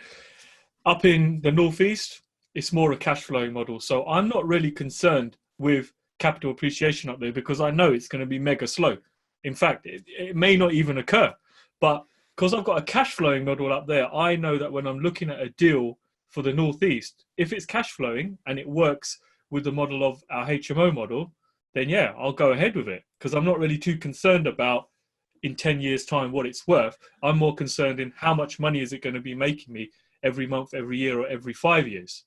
Up in the Northeast, it's more a cash flowing model. So I'm not really concerned with capital appreciation up there because I know it's going to be mega slow. In fact, it may not even occur. But because I've got a cash flowing model up there, I know that when I'm looking at a deal for the Northeast, if it's cash flowing and it works with the model of our HMO model, then yeah, I'll go ahead with it because I'm not really too concerned about in 10 years' time what it's worth. I'm more concerned in how much money is it going to be making me every month, every year, or every 5 years.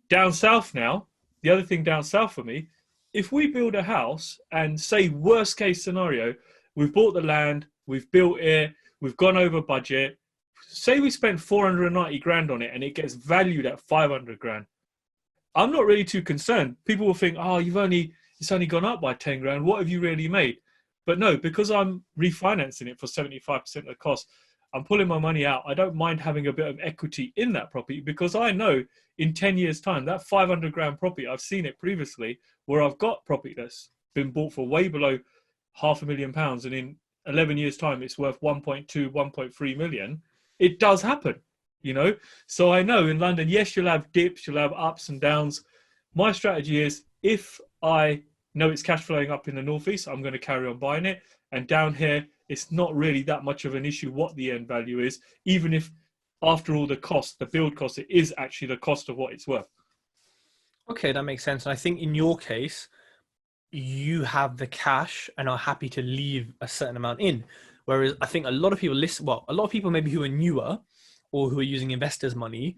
Down south now, the other thing down south for me, if we build a house and say worst case scenario, we've bought the land, we've built it, we've gone over budget, say we spent 490 grand on it and it gets valued at 500 grand. I'm not really too concerned. People will think, oh, it's only gone up by 10 grand. What have you really made? But no, because I'm refinancing it for 75% of the cost, I'm pulling my money out. I don't mind having a bit of equity in that property because I know in 10 years' time, that 500 grand property, I've seen it previously where I've got property that's been bought for way below £500,000 and in 11 years' time, it's worth 1.2, 1.3 million. It does happen. So I know in London, yes, you'll have dips, you'll have ups and downs. My strategy is if I know it's cash flowing up in the Northeast, I'm going to carry on buying it. And down here, it's not really that much of an issue what the end value is, even if after all the cost, the build cost, it is actually the cost of what it's worth. Okay, that makes sense. And I think in your case, you have the cash and are happy to leave a certain amount in. Whereas I think a lot of people listen, well, a lot of people maybe who are newer or who are using investors' money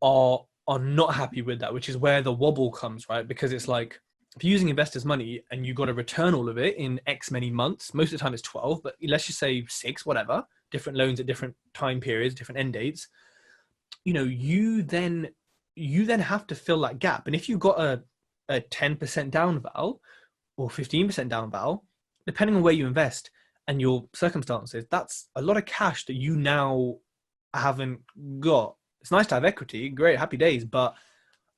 are not happy with that, which is where the wobble comes, right? Because it's like if you're using investors' money and you got to return all of it in X many months, most of the time it's 12, but let's just say 6, whatever, different loans at different time periods, different end dates, you then have to fill that gap. And if you've got a 10% down val or 15% down val, depending on where you invest and your circumstances, that's a lot of cash that you now haven't got. It's nice to have equity, great, happy days, but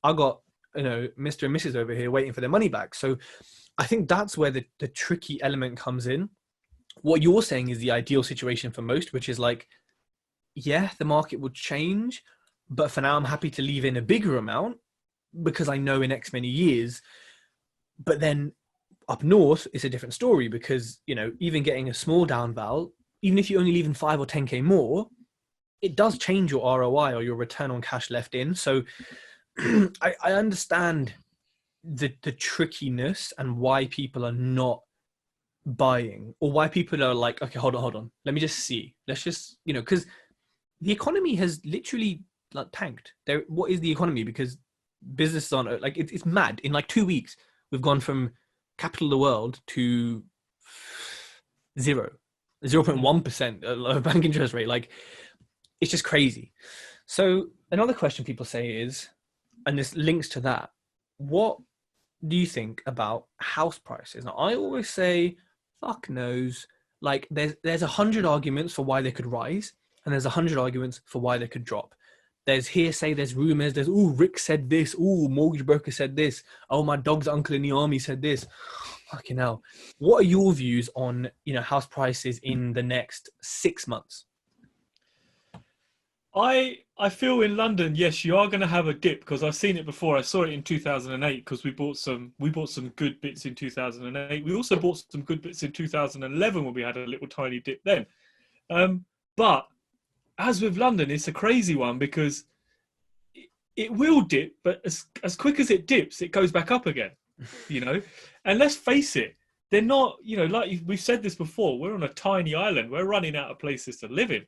I got, Mr. and Mrs. over here waiting for their money back. So I think that's where the tricky element comes in. What you're saying is the ideal situation for most, which is like, yeah, the market would change, but for now I'm happy to leave in a bigger amount because I know in X many years. But then up north, it's a different story because, even getting a small down val, even if you only leave in 5 or 10K more, it does change your ROI or your return on cash left in. So I understand the trickiness and why people are not buying, or why people are like, okay, hold on. Let me just see. Let's just, because the economy has literally like tanked. What is the economy? Because businesses aren't like, it's mad. In like 2 weeks, we've gone from capital of the world to 0.1% bank interest rate. Like, it's just crazy. So another question people say is, and this links to that, what do you think about house prices? Now, I always say, fuck knows. Like, there's 100 arguments for why they could rise, and there's 100 arguments for why they could drop. There's hearsay, there's rumors, there's, Rick said this, mortgage broker said this, my dog's uncle in the army said this. Fucking hell. What are your views on, house prices in the next 6 months? I feel in London, yes, you are going to have a dip because I've seen it before. I saw it in 2008 because we bought some good bits in 2008. We also bought some good bits in 2011 when we had a little tiny dip then. But as with London, it's a crazy one because it will dip, but as quick as it dips, it goes back up again. And let's face it, they're not. Like we've said this before, we're on a tiny island. We're running out of places to live in.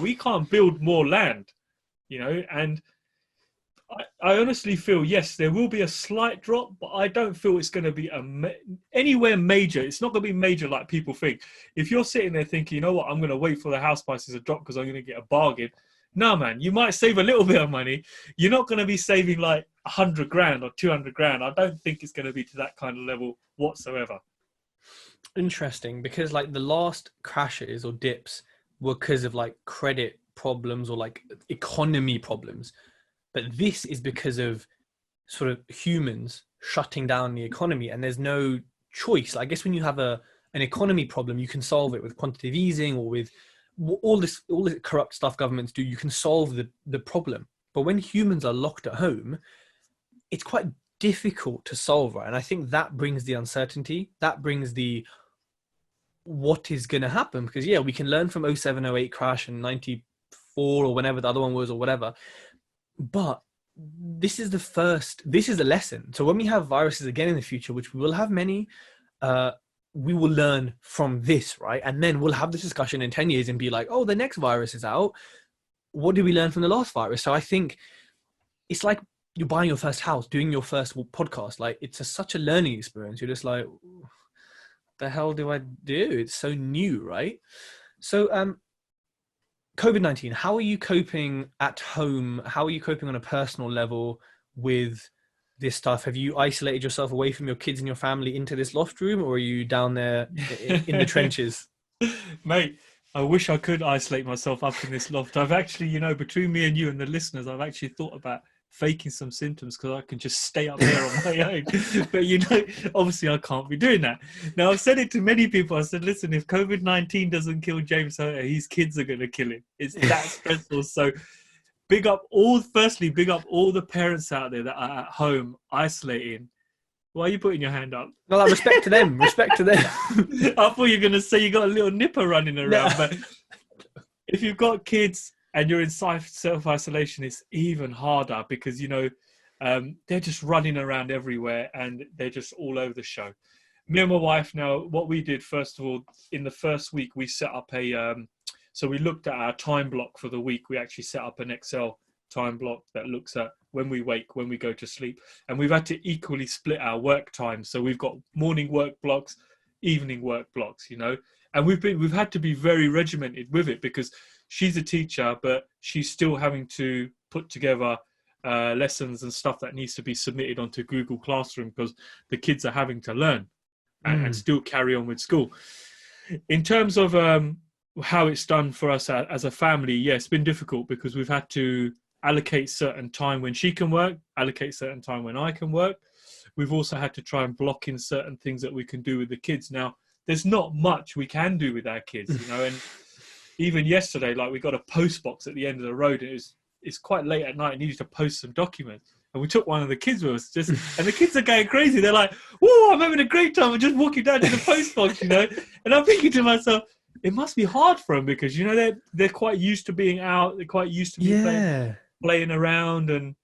We can't build more land, and I honestly feel, yes, there will be a slight drop, but I don't feel it's going to be anywhere major. It's not going to be major like people think. If you're sitting there thinking, you know what, I'm going to wait for the house prices to drop because I'm going to get a bargain. No, man, you might save a little bit of money. You're not going to be saving like 100 grand or 200 grand. I don't think it's going to be to that kind of level whatsoever. Interesting, because like the last crashes or dips were because of like credit problems or like economy problems, but this is because of sort of humans shutting down the economy, and there's no choice. I guess when you have an economy problem, you can solve it with quantitative easing or with all this corrupt stuff governments do. You can solve the problem, but when humans are locked at home, it's quite difficult to solve, right? And I think that brings the uncertainty, that brings the what is going to happen, because we can learn from 07, 08 crash and 94 or whenever the other one was or whatever, but this is the lesson. So when we have viruses again in the future, which we will have many, we will learn from this, right? And then we'll have this discussion in 10 years and be like, the next virus is out. What did we learn from the last virus? So I think it's like you're buying your first house, doing your first podcast. Like, it's such a learning experience. You're just like, the hell do I do? It's so new, right? So COVID-19, how are you coping at home? How are you coping on a personal level with this stuff? Have you isolated yourself away from your kids and your family into this loft room, or are you down there in the trenches? Mate, I wish I could isolate myself up in this loft. I've actually, between me and you and the listeners, I've actually thought about faking some symptoms because I can just stay up there on my own. But obviously I can't be doing that. Now, I've said it to many people. I said, listen, if COVID-19 doesn't kill James Hunter, his kids are going to kill him. It's that stressful. So big up all the parents out there that are at home isolating. Why are you putting your hand up? No, like, respect to them. Respect to them. I thought you were going to say you got a little nipper running around. No. But if you've got kids, and you're in self-isolation, it's even harder because, they're just running around everywhere and they're just all over the show. Me and my wife now, what we did, first of all, in the first week, we set up so we looked at our time block for the week. We actually set up an Excel time block that looks at when we wake, when we go to sleep. And we've had to equally split our work time. So we've got morning work blocks, evening work blocks, and we've had to be very regimented with it because she's a teacher, but she's still having to put together lessons and stuff that needs to be submitted onto Google Classroom because the kids are having to learn and still carry on with school. In terms of how it's done for us as a family, yeah, it's been difficult because we've had to allocate certain time when she can work, allocate certain time when I can work. We've also had to try and block in certain things that we can do with the kids. Now, there's not much we can do with our kids, and even yesterday, like we got a post box at the end of the road, and it's quite late at night. I needed to post some documents. And we took one of the kids with us, and the kids are going crazy. They're like, "Whoa, I'm having a great time. I'm just walking down to the post box, And I'm thinking to myself, it must be hard for them because they're quite used to being out. They're quite used to being playing around and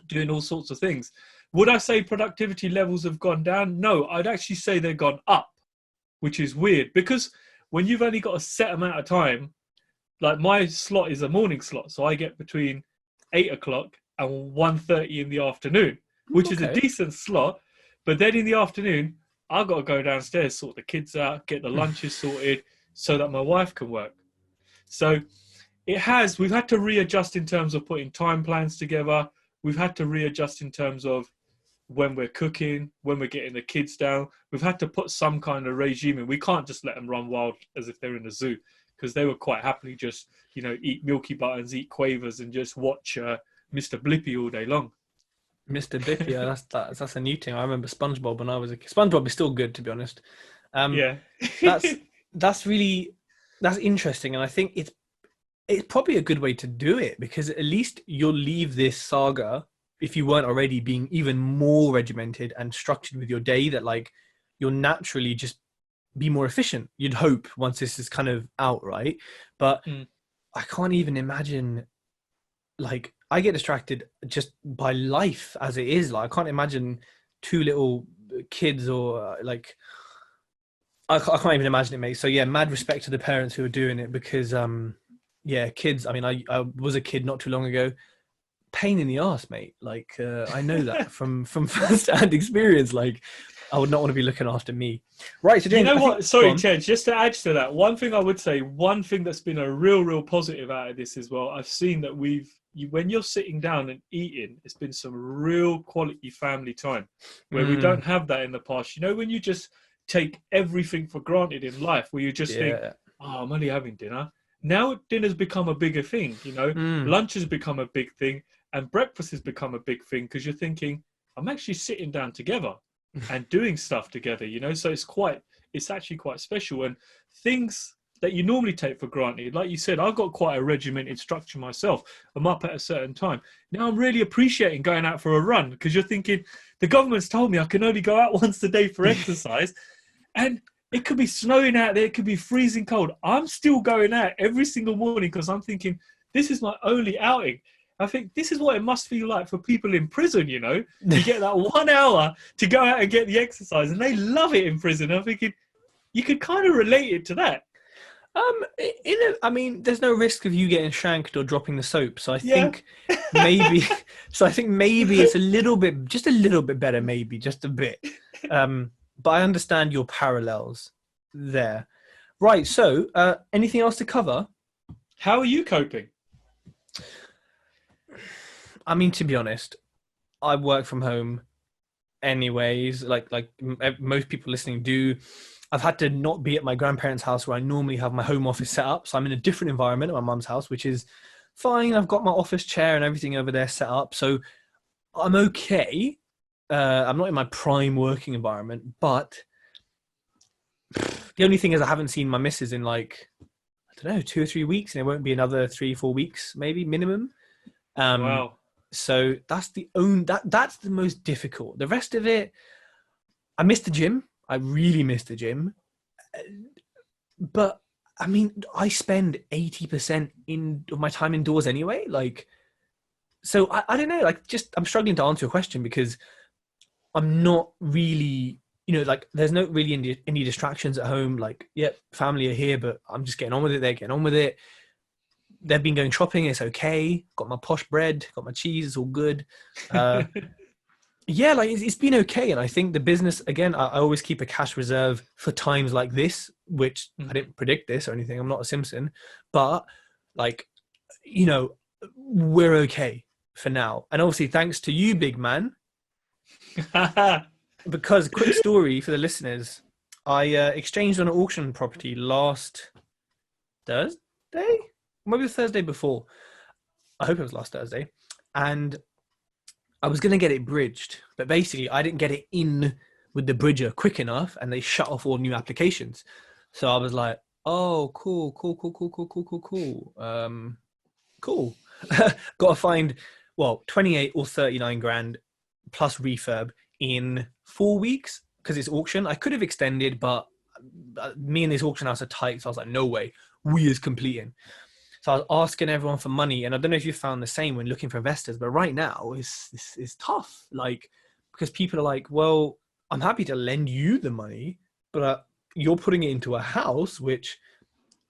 doing all sorts of things. Would I say productivity levels have gone down? No, I'd actually say they've gone up, which is weird because when you've only got a set amount of time, like my slot is a morning slot, so I get between 8:00 and 1:30 in the afternoon, which is a decent slot. But then in the afternoon, I've got to go downstairs, sort the kids out, get the lunches sorted so that my wife can work. So we've had to readjust in terms of putting time plans together. We've had to readjust in terms of when we're cooking, when we're getting the kids down. We've had to put some kind of regime in. We can't just let them run wild as if they're in a zoo because they would quite happily just, eat Milky Buttons, eat Quavers and just watch Mr. Blippi all day long. Mr. Blippi, yeah, that's a new thing. I remember SpongeBob when I was a kid. SpongeBob is still good, to be honest. Yeah. that's interesting, and I think it's probably a good way to do it because at least you'll leave this saga, if you weren't already, being even more regimented and structured with your day, that like you'll naturally just be more efficient, you'd hope, once this is kind of out, right? But I can't even imagine, like, I get distracted just by life as it is. Like, I can't imagine two little kids or like, I can't even imagine it, mate. So yeah, mad respect to the parents who are doing it because yeah, kids, I mean, I was a kid not too long ago. Pain in the ass, mate. Like, I know that from first-hand experience. Like, I would not want to be looking after me. Right, so James, you know what? Sorry, Ted, just to add to that, one thing I would say, one thing that's been a real positive out of this as well, I've seen that when you're sitting down and eating, it's been some real quality family time where we don't have that in the past. When you just take everything for granted in life, where you just think, oh, I'm only having dinner. Now dinner's become a bigger thing, lunch has become a big thing and breakfast has become a big thing because you're thinking, I'm actually sitting down together and doing stuff together, so it's actually quite special. And things that you normally take for granted, like you said, I've got quite a regimented structure myself. I'm up at a certain time. Now I'm really appreciating going out for a run because you're thinking, the government's told me I can only go out once a day for exercise and it could be snowing out there, it could be freezing cold. I'm still going out every single morning because I'm thinking, this is my only outing. I think this is what it must feel like for people in prison, You get that 1 hour to go out and get the exercise and they love it in prison. I'm thinking, you could kind of relate it to that. I mean, there's no risk of you getting shanked or dropping the soap. So I think maybe it's just a little bit better, maybe just a bit. But I understand your parallels there. Right. So, anything else to cover? How are you coping? I mean, to be honest, I work from home anyways, like most people listening do. I've had to not be at my grandparents' house where I normally have my home office set up. So I'm in a different environment at my mum's house, which is fine. I've got my office chair and everything over there set up. So I'm okay. I'm not in my prime working environment, but the only thing is I haven't seen my missus in like, I don't know, 2 or 3 weeks, and it won't be another 3-4 weeks, maybe minimum. Wow. So that's the most difficult. The rest of it, I miss the gym. I really miss the gym. But I mean, I spend 80% of my time indoors anyway. Like, so I don't know, like, just I'm struggling to answer your question because I'm not really, like, there's no really any distractions at home. Like, yeah, family are here, but I'm just getting on with it. They're getting on with it. They've been going shopping. It's okay. Got my posh bread, got my cheese. It's all good. Uh, yeah, like it's been okay. And I think the business, again, I always keep a cash reserve for times like this, which I didn't predict this or anything. I'm not a Simpson, but like, you know, we're okay for now. And obviously, thanks to you, big man, because quick story for the listeners, I exchanged on an auction property last Thursday, maybe the Thursday before. I hope it was last Thursday. And I was going to get it bridged, but basically I didn't get it in with the bridger quick enough and they shut off all new applications. So I was like, oh, cool, cool, cool, cool, cool, cool, cool, cool. Cool. Got to find, well, 28 or 39 grand plus refurb in 4 weeks because it's auction. I could have extended, but me and this auction house are tight. So I was like, no way, we is completing. So I was asking everyone for money, and I don't know if you found the same when looking for investors, but right now it's tough. Like, because people are like, well, I'm happy to lend you the money, but you're putting it into a house, which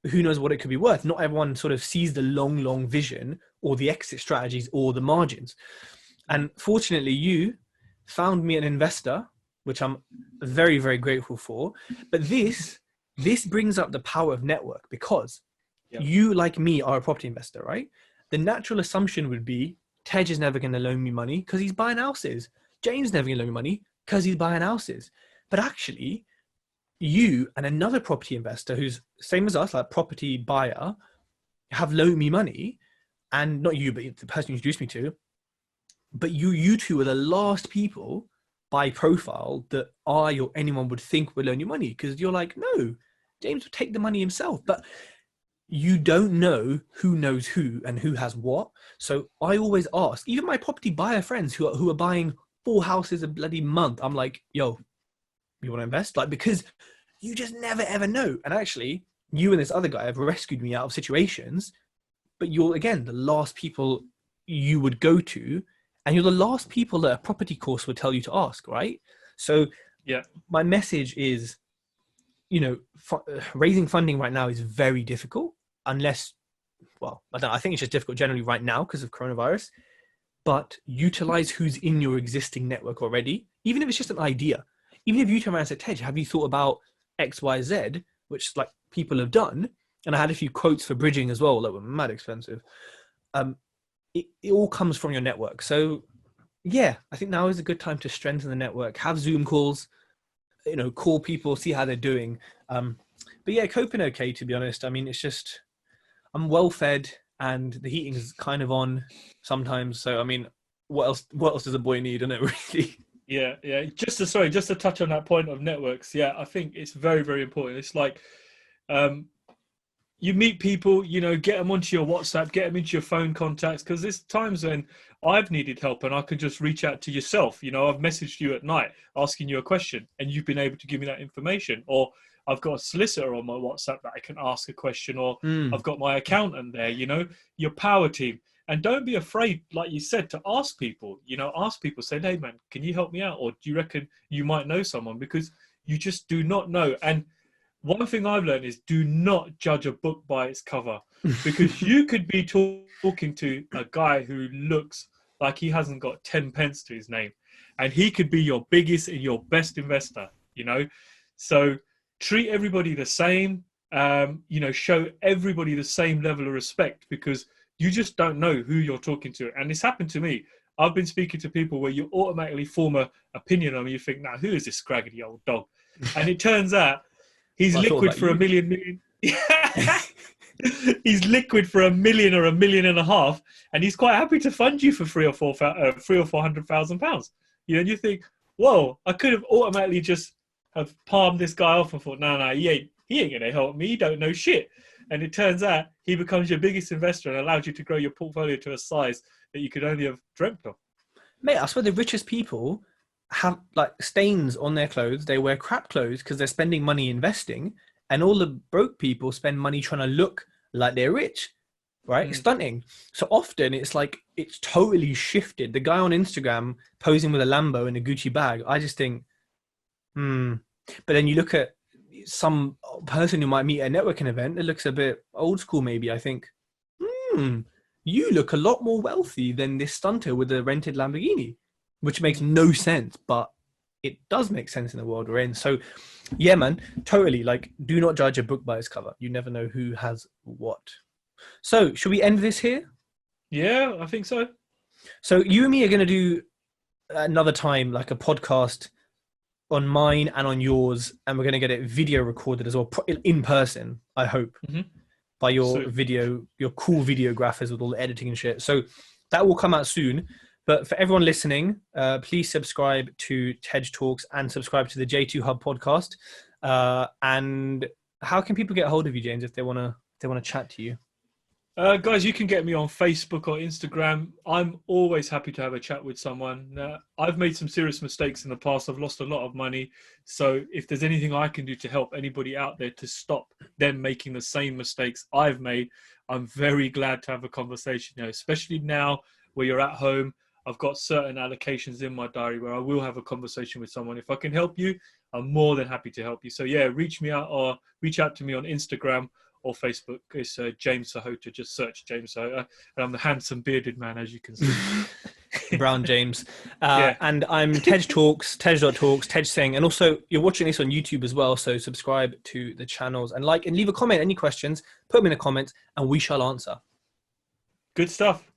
who knows what it could be worth. Not everyone sort of sees the long vision or the exit strategies or the margins. And fortunately, you found me an investor, which I'm very, very grateful for. But this brings up the power of network because you, like me, are a property investor, right? The natural assumption would be Tej is never going to loan me money because he's buying houses. James never going to loan me money because he's buying houses. But actually, you and another property investor who's same as us, like property buyer, have loaned me money, and not you, but the person you introduced me to. But you two are the last people by profile that I or anyone would think would loan you money because you're like, no, James would take the money himself. But you don't know who knows who and who has what. So I always ask, even my property buyer friends who are buying 4 houses a bloody month, I'm like, yo, you want to invest? Like, because you just never ever know. And actually, you and this other guy have rescued me out of situations, but you're, again, the last people you would go to, and you're the last people that a property course would tell you to ask, right? So Yeah. my message is, raising funding right now is very difficult unless, well, I think it's just difficult generally right now because of coronavirus, but utilize who's in your existing network already, even if it's just an idea. Even if you turn around and say, Tej, have you thought about X, Y, Z, which like people have done? And I had a few quotes for bridging as well that were mad expensive. It all comes from your network. So yeah, I think now is a good time to strengthen the network, have Zoom calls, call people, see how they're doing. But yeah, coping okay, to be honest. I mean, it's just, I'm well fed and the heating is kind of on sometimes. So, I mean, what else does a boy need, isn't it, really? Yeah. Just to touch on that point of networks. Yeah, I think it's very, very important. It's like, you meet people, get them onto your WhatsApp, get them into your phone contacts, because there's times when I've needed help and I could just reach out to yourself. I've messaged you at night asking you a question and you've been able to give me that information. Or I've got a solicitor on my WhatsApp that I can ask a question, or I've got my accountant there, your power team. And don't be afraid, like you said, to ask people, say, hey man, can you help me out? Or do you reckon you might know someone? Because you just do not know. And one thing I've learned is do not judge a book by its cover, because you could be talking to a guy who looks like he hasn't got 10 pence to his name, and he could be your biggest and your best investor, So treat everybody the same, show everybody the same level of respect, because you just don't know who you're talking to. And this happened to me. I've been speaking to people where you automatically form an opinion on me. You think, now, who is this scraggly old dog? And it turns out, he's liquid for a million. He's liquid for $1 million or $1.5 million, and he's quite happy to fund you for £300,000 or £400,000. And you think, whoa, I could have automatically just have palmed this guy off and thought, no, he ain't gonna help me. He don't know shit. And it turns out he becomes your biggest investor and allows you to grow your portfolio to a size that you could only have dreamt of. Mate, I swear the richest people have like stains on their clothes. They wear crap clothes because they're spending money investing, and all the broke people spend money trying to look like they're rich, right? It's stunting. So often it's like it's totally shifted. The guy on Instagram posing with a Lambo and a Gucci bag, I just think, but then you look at some person who might meet at a networking event that looks a bit old school, maybe. I think, you look a lot more wealthy than this stunter with a rented Lamborghini, which makes no sense, but it does make sense in the world we're in. So yeah, man, totally. Like, do not judge a book by its cover. You never know who has what. So should we end this here? Yeah, I think so. So you and me are going to do another time, like a podcast on mine and on yours, and we're going to get it video recorded as well, in person, I hope, by your your cool videographers with all the editing and shit. So that will come out soon. But for everyone listening, please subscribe to Tej Talks and subscribe to the J2 Hub podcast. And how can people get a hold of you, James, if they want to chat to you? Guys, you can get me on Facebook or Instagram. I'm always happy to have a chat with someone. I've made some serious mistakes in the past. I've lost a lot of money. So if there's anything I can do to help anybody out there to stop them making the same mistakes I've made, I'm very glad to have a conversation. You know, especially now where you're at home, I've got certain allocations in my diary where I will have a conversation with someone. If I can help you, I'm more than happy to help you. So yeah, reach me out or reach out to me on Instagram or Facebook. It's James Sahota. Just search James Sahota. And I'm the handsome bearded man, as you can see. Brown James. Yeah. And I'm Tej Talks, Tej.Talks, Tej Singh. And also, you're watching this on YouTube as well. So subscribe to the channels and like and leave a comment. Any questions, put them in the comments and we shall answer. Good stuff.